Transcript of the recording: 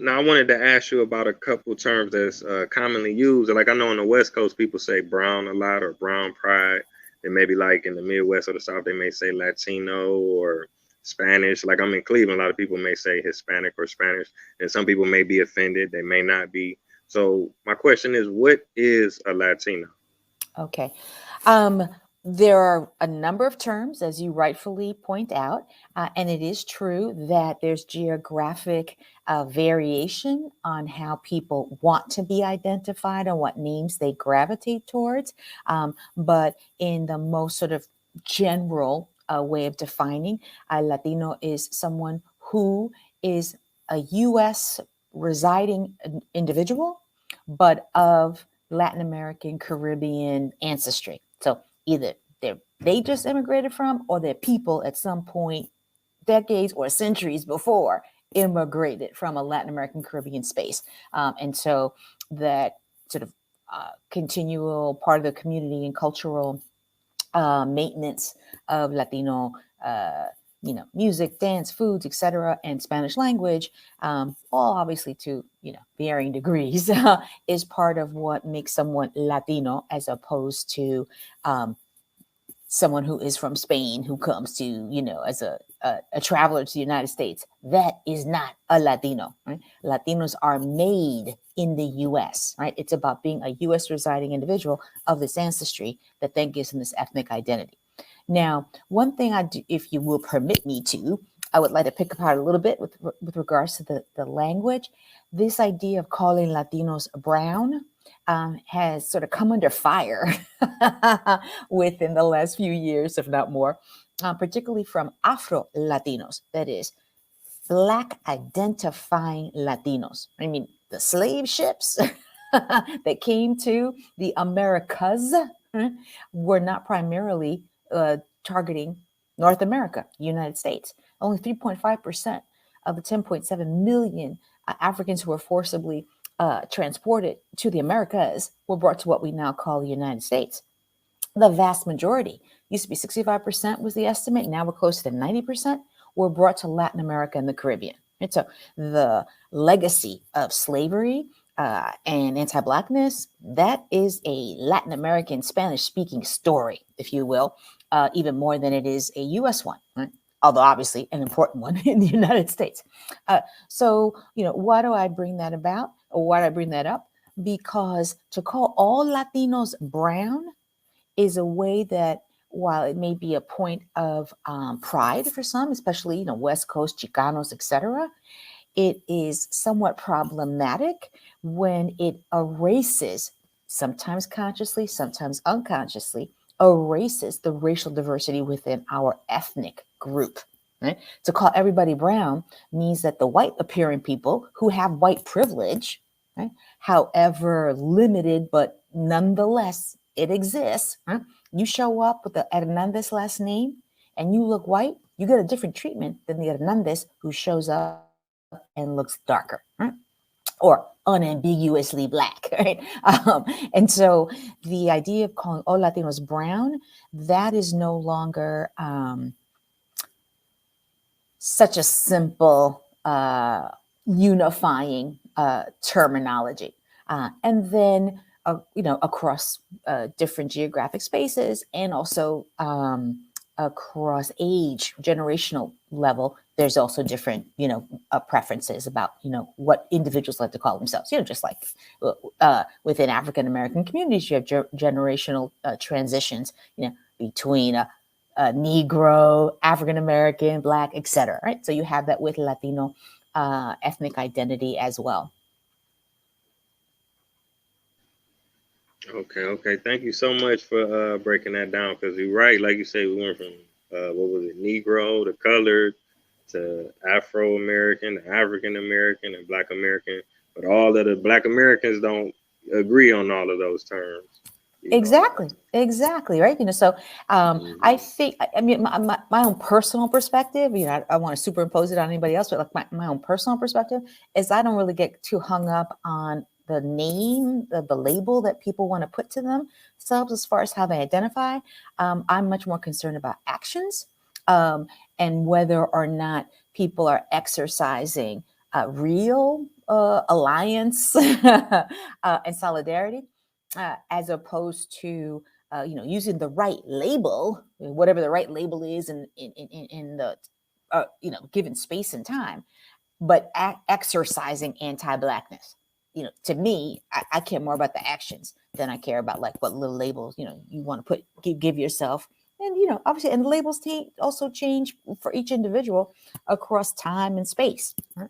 now I wanted to ask you about a couple terms that's commonly used. Like I know on the West Coast, people say brown a lot or brown pride. And maybe like in the Midwest or the South, they may say Latino or Spanish. Like I'm in Cleveland, a lot of people may say Hispanic or Spanish, and some people may be offended. They may not be. So my question is, what is a Latino? Okay. Um, there are a number of terms, as you rightfully point out, and it is true that there's geographic variation on how people want to be identified and what names they gravitate towards. But in the most sort of general way of defining, a Latino is someone who is a U.S. residing individual, but of Latin American, Caribbean ancestry. So either they just immigrated from, or their people at some point, decades or centuries before, immigrated from a Latin American, Caribbean space. And so that sort of continual part of the community and cultural maintenance of Latino, music, dance, foods, etc., and Spanish language, all obviously to varying degrees, is part of what makes someone Latino, as opposed to someone who is from Spain who comes to as a traveler to the United States. That is not a Latino. Right? Latinos are made in the U.S. Right? It's about being a U.S. residing individual of this ancestry that then gives them this ethnic identity. Now, one thing I do, if you will permit me to, I would like to pick apart a little bit with regards to the language. This idea of calling Latinos brown has sort of come under fire within the last few years, if not more, particularly from Afro-Latinos, that is, Black identifying Latinos. I mean, the slave ships that came to the Americas were not primarily targeting North America, United States. Only 3.5% of the 10.7 million Africans who were forcibly transported to the Americas were brought to what we now call the United States. The vast majority, used to be 65% was the estimate, now we're close to 90%, were brought to Latin America and the Caribbean. And so the legacy of slavery and anti-Blackness, that is a Latin American Spanish-speaking story, if you will, even more than it is a U.S. one, right? Although obviously an important one in the United States. So, why do I bring that about? Or why do I bring that up? Because to call all Latinos brown is a way that, while it may be a point of pride for some, especially, West Coast, Chicanos, etc., it is somewhat problematic when it erases, sometimes consciously, sometimes unconsciously, erases the racial diversity within our ethnic group. Right? To call everybody brown means that the white appearing people who have white privilege, right, however limited, but nonetheless it exists, right? You show up with the Hernandez last name and you look white, you get a different treatment than the Hernandez who shows up and looks darker, right? Or unambiguously black, right? And so the idea of calling all Latinos brown, that is no longer such a simple unifying terminology. And then, across different geographic spaces, and also across age, generational level, there's also different, preferences about, what individuals like to call themselves. Just like within African American communities, you have generational transitions, between a Negro, African American, Black, etc. Right? So you have that with Latino ethnic identity as well. Okay. Thank you so much for breaking that down. Because you're right, like you say, we went from what was it, Negro to colored to Afro American, African American, and Black American. But all of the Black Americans don't agree on all of those terms. Exactly, right. So I think, I mean, my own personal perspective, I want to superimpose it on anybody else, but like my own personal perspective is I don't really get too hung up on the name, the label that people want to put to themselves as far as how they identify. I'm much more concerned about actions and whether or not people are exercising real alliance and solidarity, as opposed to using the right label, whatever the right label is in the given space and time, but exercising anti-Blackness. To me, I care more about the actions than I care about like what little labels you want to give yourself. And obviously, and the labels also change for each individual across time and space. Right?